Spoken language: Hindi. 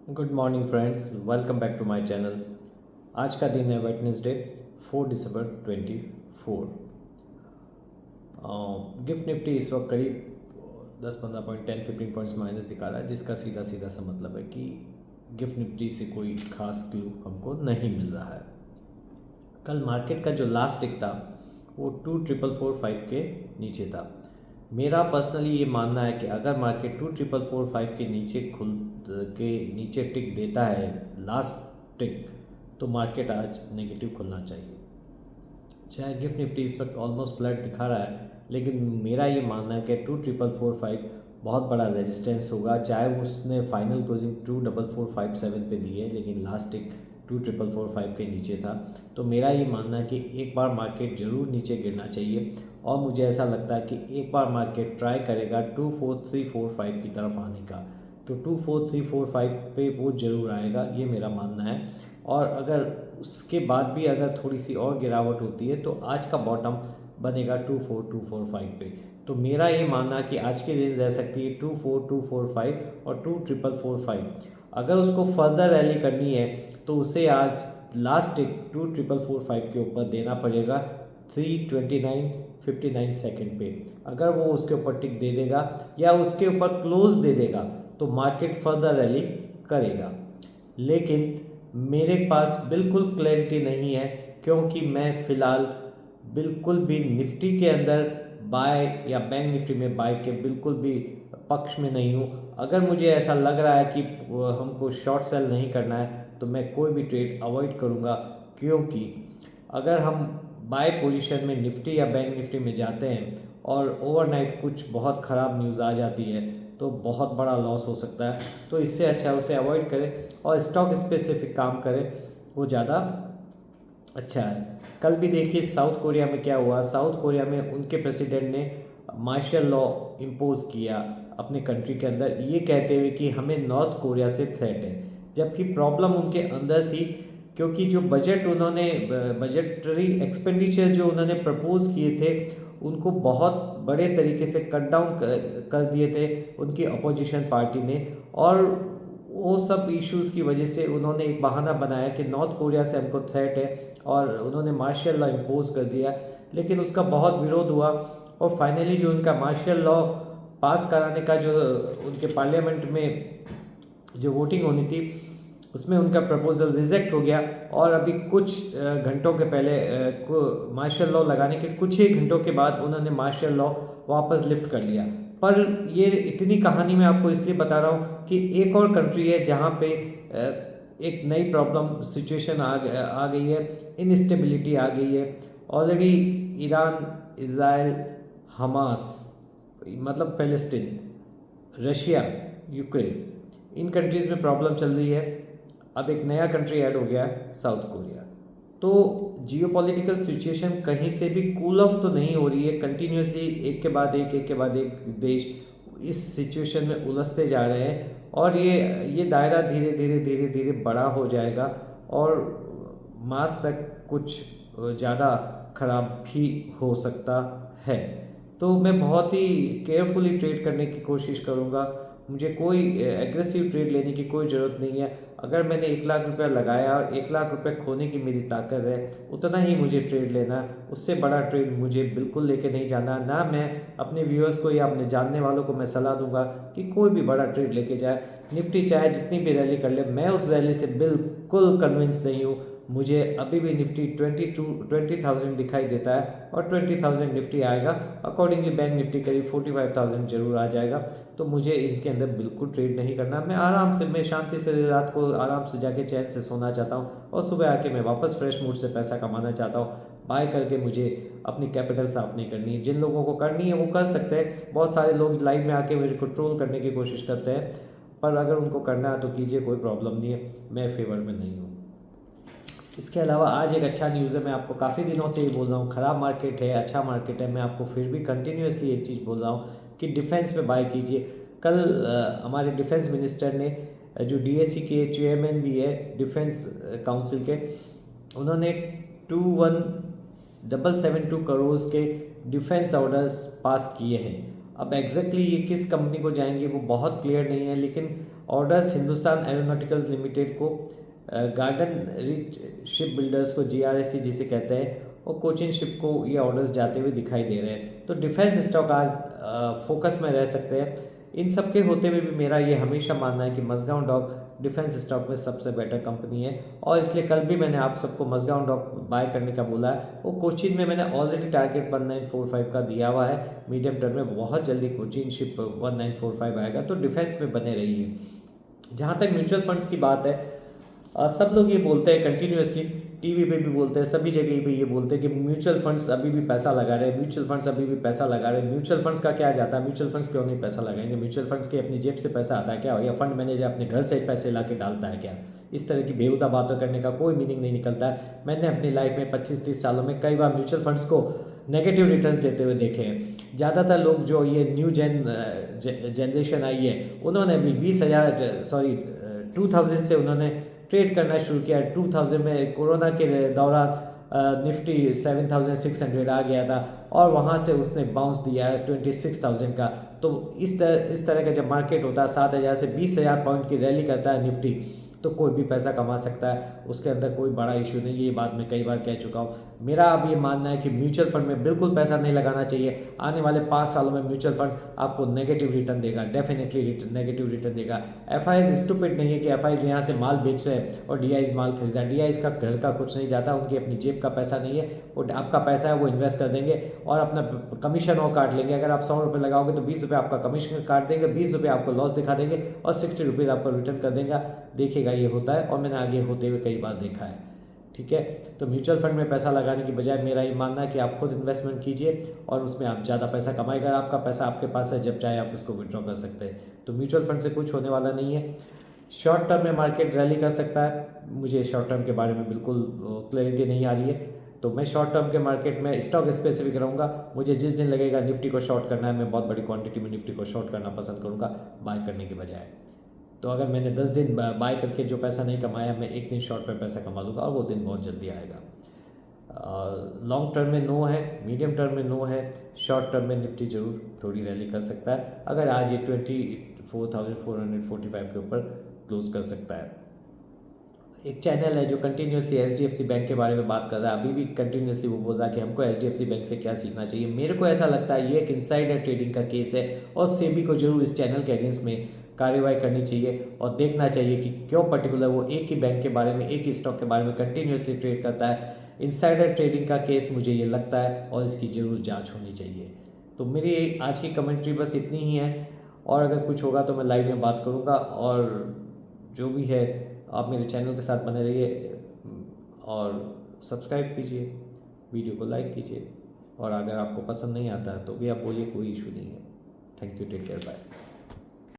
Good morning friends, welcome back to my channel. आज का दिन है वेडनेसडे 4 दिसंबर 24। गिफ्ट निफ्टी इस वक्त करीब 10-15 पॉइंट 10-15 पॉइंट्स माइनस दिखा रहा है, जिसका सीधा सीधा सा मतलब है कि गिफ्ट निफ्टी से कोई खास क्लू हमको नहीं मिल रहा है। कल मार्केट का जो लास्ट टिक था वो 2445 के नीचे था। मेरा पर्सनली ये मानना है कि अगर मार्केट 2445 के नीचे टिक देता है लास्ट टिक, तो मार्केट आज नेगेटिव खुलना चाहिए। चाहे गिफ्ट निफ्टी इस वक्त ऑलमोस्ट फ्लैट दिखा रहा है, लेकिन मेरा ये मानना है कि 2445 बहुत बड़ा रेजिस्टेंस होगा। चाहे वो उसने फाइनल क्लोजिंग 24457 पे दी है, लेकिन लास्ट टिक 2445 के नीचे था। तो मेरा ये मानना है कि एक बार मार्केट ज़रूर नीचे गिरना चाहिए, और मुझे ऐसा लगता है कि एक बार मार्केट ट्राई करेगा 24345 की तरफ आने का। तो 24345 पे वो ज़रूर आएगा, ये मेरा मानना है। और अगर उसके बाद भी अगर थोड़ी सी और गिरावट होती है तो आज का बॉटम बनेगा 24245 पे। तो मेरा ये मानना कि आज की रेंज रह सकती है 24245 और 24445। अगर उसको फर्दर रैली करनी है तो उसे आज लास्ट टिक 24445 के ऊपर देना पड़ेगा 329.59 सेकेंड पे। अगर वो उसके ऊपर टिक दे देगा या उसके ऊपर क्लोज दे देगा तो मार्केट फर्दर रैली करेगा। लेकिन मेरे पास बिल्कुल क्लैरिटी नहीं है, क्योंकि मैं फ़िलहाल बिल्कुल भी निफ्टी के अंदर बाय या बैंक निफ्टी में बाय के बिल्कुल भी पक्ष में नहीं हूँ। अगर मुझे ऐसा लग रहा है कि हमको शॉर्ट सेल नहीं करना है तो मैं कोई भी ट्रेड अवॉइड करूँगा, क्योंकि अगर हम बाय पोजीशन में निफ्टी या बैंक निफ्टी में जाते हैं और ओवरनाइट कुछ बहुत ख़राब न्यूज़ आ जाती है तो बहुत बड़ा लॉस हो सकता है। तो इससे अच्छा उसे अवॉइड करें और स्टॉक स्पेसिफिक काम करें, वो ज़्यादा अच्छा है। कल भी देखिए साउथ कोरिया में क्या हुआ। साउथ कोरिया में उनके प्रेसिडेंट ने मार्शल लॉ इम्पोज किया अपने कंट्री के अंदर, ये कहते हुए कि हमें नॉर्थ कोरिया से थ्रेट है, जबकि प्रॉब्लम उनके अंदर थी। क्योंकि जो बजटरी एक्सपेंडिचर जो उन्होंने प्रपोज किए थे उनको बहुत बड़े तरीके से कट डाउन कर दिए थे उनकी अपोजिशन पार्टी ने। और वो सब इश्यूज़ की वजह से उन्होंने एक बहाना बनाया कि नॉर्थ कोरिया से हमको थ्रेट है, और उन्होंने मार्शल लॉ इम्पोज कर दिया। लेकिन उसका बहुत विरोध हुआ, और फाइनली जो उनका मार्शल लॉ पास कराने का जो उनके पार्लियामेंट में जो वोटिंग होनी थी उसमें उनका प्रपोजल रिजेक्ट हो गया। और अभी कुछ घंटों के पहले मार्शल लॉ लगाने के कुछ ही घंटों के बाद उन्होंने मार्शल लॉ वापस लिफ्ट कर लिया। पर ये इतनी कहानी मैं आपको इसलिए बता रहा हूँ कि एक और कंट्री है जहाँ पे एक नई प्रॉब्लम सिचुएशन आ गई है, इनस्टेबिलिटी आ गई है ऑलरेडी। ईरान, इज़राइल, हमास मतलब फ़लस्तीन, रशिया, यूक्रेन, इन कंट्रीज़ में प्रॉब्लम चल रही है। अब एक नया कंट्री ऐड हो गया है, साउथ कोरिया। तो जियोपॉलिटिकल सिचुएशन कहीं से भी कूल ऑफ तो नहीं हो रही है, कंटिन्यूसली एक के बाद एक देश इस सिचुएशन में उलझते जा रहे हैं। और ये दायरा धीरे धीरे धीरे धीरे बड़ा हो जाएगा, और मास तक कुछ ज़्यादा खराब भी हो सकता है। तो मैं बहुत ही केयरफुली ट्रेड करने की कोशिश करूँगा। मुझे कोई एग्रेसिव ट्रेड लेने की कोई ज़रूरत नहीं है। अगर मैंने 1 लाख रुपया लगाया और 1 लाख रुपये खोने की मेरी ताकत है, उतना ही मुझे ट्रेड लेना। उससे बड़ा ट्रेड मुझे बिल्कुल लेके नहीं जाना। ना मैं अपने व्यूअर्स को या अपने जानने वालों को मैं सलाह दूंगा कि कोई भी बड़ा ट्रेड लेके जाए। निफ्टी चाहे जितनी भी रैली कर ले, मैं उस रैली से बिल्कुल कन्विंस नहीं हूँ। मुझे अभी भी निफ्टी 20,000 दिखाई देता है, और 20,000 निफ्टी आएगा। अकॉर्डिंगली बैंक निफ्टी करीब 45,000 जरूर आ जाएगा। तो मुझे इसके अंदर बिल्कुल ट्रेड नहीं करना। मैं आराम से, मैं शांति से रात को आराम से जाके चैन से सोना चाहता हूँ, और सुबह आके मैं वापस फ्रेश मूड से पैसा कमाना चाहता हूँ। बाय करके मुझे अपनी कैपिटल साफ नहीं करनी है। जिन लोगों को करनी है वो कर सकते हैं। बहुत सारे लोग लाइव में आके मेरे को ट्रोल करने की कोशिश करते हैं, पर अगर उनको करना है तो कीजिए, कोई प्रॉब्लम नहीं है। मैं फेवर में नहीं हूँ। इसके अलावा आज एक अच्छा न्यूज़ है। मैं आपको काफ़ी दिनों से ये बोल रहा हूँ, ख़राब मार्केट है, अच्छा मार्केट है। मैं आपको फिर भी कंटिन्यूसली एक चीज़ बोल रहा हूँ कि डिफेंस में बाय कीजिए। कल हमारे डिफेंस मिनिस्टर ने, जो डीएसी के चेयरमैन भी है डिफेंस काउंसिल के, उन्होंने 21,772 करोड़ के डिफेंस ऑर्डर्स पास किए हैं। अब एग्जैक्टली ये किस कंपनी को जाएंगे वो बहुत क्लियर नहीं है, लेकिन ऑर्डर्स हिंदुस्तान एरोनॉटिकल्स लिमिटेड को, गार्डन रिच शिप बिल्डर्स को, GRSC जिसे कहते हैं, और कोचिन शिप को ये ऑर्डर्स जाते हुए दिखाई दे रहे हैं। तो डिफेंस स्टॉक आज फोकस में रह सकते हैं। इन सब के होते हुए भी मेरा ये हमेशा मानना है कि मजगांव डॉक डिफेंस स्टॉक में सबसे बेटर कंपनी है, और इसलिए कल भी मैंने आप सबको मजगांव डॉक बाय करने का बोला है। वो कोचिन में मैंने ऑलरेडी टारगेट 1945 का दिया हुआ है। मीडियम टर्म में बहुत जल्दी कोचिन शिप 1945 आएगा, तो डिफेंस में बने रहिए। जहाँ तक म्यूचुअल फंड्स की बात है, सब लोग ये बोलते हैं कंटिन्यूसली, टीवी पे भी बोलते हैं, सभी जगह पे ये बोलते हैं कि म्यूचुअल फंड्स अभी भी पैसा लगा रहे हैं, म्यूचुअल फंड्स अभी भी पैसा लगा रहे हैं। म्यूचुअल फंड्स का क्या जाता है, म्यूचुअल फंड्स क्यों नहीं पैसा लगाएंगे? म्यूचुअल फंड्स की अपनी जेब से पैसा आता है क्या, या फंड मैनेजर अपने घर से पैसे ला के डालता है क्या? इस तरह की बेहुदा बातों करने का कोई मीनिंग नहीं निकलता है। मैंने अपनी लाइफ में 25-30 सालों में कई बार म्यूचुअल फंड्स को नेगेटिव रिटर्न्स देते हुए देखे हैं। ज़्यादातर लोग जो ये न्यू जनरेशन आई है, उन्होंने भी 2000 से उन्होंने ट्रेड करना शुरू किया। 2000 में कोरोना के दौरान निफ्टी 7600 आ गया था, और वहाँ से उसने बाउंस दिया है 26,000 का। तो इस तरह का जब मार्केट होता है, 7,000 से 20,000 पॉइंट की रैली करता है निफ्टी, तो कोई भी पैसा कमा सकता है, उसके अंदर कोई बड़ा इशू नहीं है। ये बात मैं कई बार कह चुका हूँ। मेरा अब ये मानना है कि म्यूचुअल फंड में बिल्कुल पैसा नहीं लगाना चाहिए। आने वाले 5 सालों में म्यूचुअल फंड आपको नेगेटिव रिटर्न देगा, डेफिनेटली नेगेटिव रिटर्न देगा। FIs स्टूपिड नहीं है कि FIs यहाँ से माल बेच रहे हैं और DIs माल खरीद रहा है। DIs का घर का कुछ नहीं जाता, उनकी अपनी जेब का पैसा नहीं है, वो आपका पैसा है वो इन्वेस्ट कर देंगे और अपना कमीशन और काट लेंगे। अगर आप 100 रुपये लगाओगे तो 20 रुपये आपका कमीशन काट देंगे, 20 रुपये आपको लॉस दिखा देंगे और 60 रुपीज़ आपको रिटर्न कर देंगे। देखिएगा ये होता है, और मैंने आगे होते हुए कई बार देखा है। ठीक है, तो म्यूचुअल फंड में पैसा लगाने की बजाय मेरा ये मानना है कि आप खुद इन्वेस्टमेंट कीजिए और उसमें आप ज़्यादा पैसा कमाएगा। अगर आपका पैसा आपके पास है, जब चाहे आप उसको विड्रॉ कर सकते हैं। तो म्यूचुअल फंड से कुछ होने वाला नहीं है। शॉर्ट टर्म में मार्केट रैली कर सकता है, मुझे शॉर्ट टर्म के बारे में बिल्कुल क्लैरिटी नहीं आ रही है, तो मैं शॉर्ट टर्म के मार्केट में स्टॉक स्पेसिफिक रहूँगा। मुझे जिस दिन लगेगा निफ्टी को शॉर्ट करना है, मैं बहुत बड़ी क्वांटिटी में निफ्टी को शॉर्ट करना पसंद करूँगा बाय करने के बजाय। तो अगर मैंने 10 दिन बाय करके जो पैसा नहीं कमाया, मैं एक दिन शॉर्ट में पैसा कमा लूँगा और वो दिन बहुत जल्दी आएगा। लॉन्ग टर्म में नो है, मीडियम टर्म में नो है, शॉर्ट टर्म में निफ्टी जरूर थोड़ी रैली कर सकता है अगर आज ये 24,445 के ऊपर क्लोज कर सकता है। एक चैनल है जो कंटिन्यूसली HDFC बैंक के बारे में बात कर रहा है, अभी भी कंटिन्यूसली वो बोल रहा है कि हमको HDFC बैंक से क्या सीखना चाहिए। मेरे को ऐसा लगता है ये एक इनसाइडर ट्रेडिंग का केस है और सेबी को जरूर इस चैनल के अगेंस्ट में कार्रवाई करनी चाहिए और देखना चाहिए कि क्यों पर्टिकुलर वो एक ही बैंक के बारे में, एक ही स्टॉक के बारे में कंटिन्यूसली ट्रेड करता है। इनसाइडर ट्रेडिंग का केस मुझे ये लगता है और इसकी ज़रूर जांच होनी चाहिए। तो मेरी आज की कमेंट्री बस इतनी ही है, और अगर कुछ होगा तो मैं लाइव में बात करूँगा। और जो भी है, आप मेरे चैनल के साथ बने रहिए और सब्सक्राइब कीजिए, वीडियो को लाइक कीजिए, और अगर आपको पसंद नहीं आता है तो भी आप बोलिए, कोई इशू नहीं है। Thank you, take care, bye.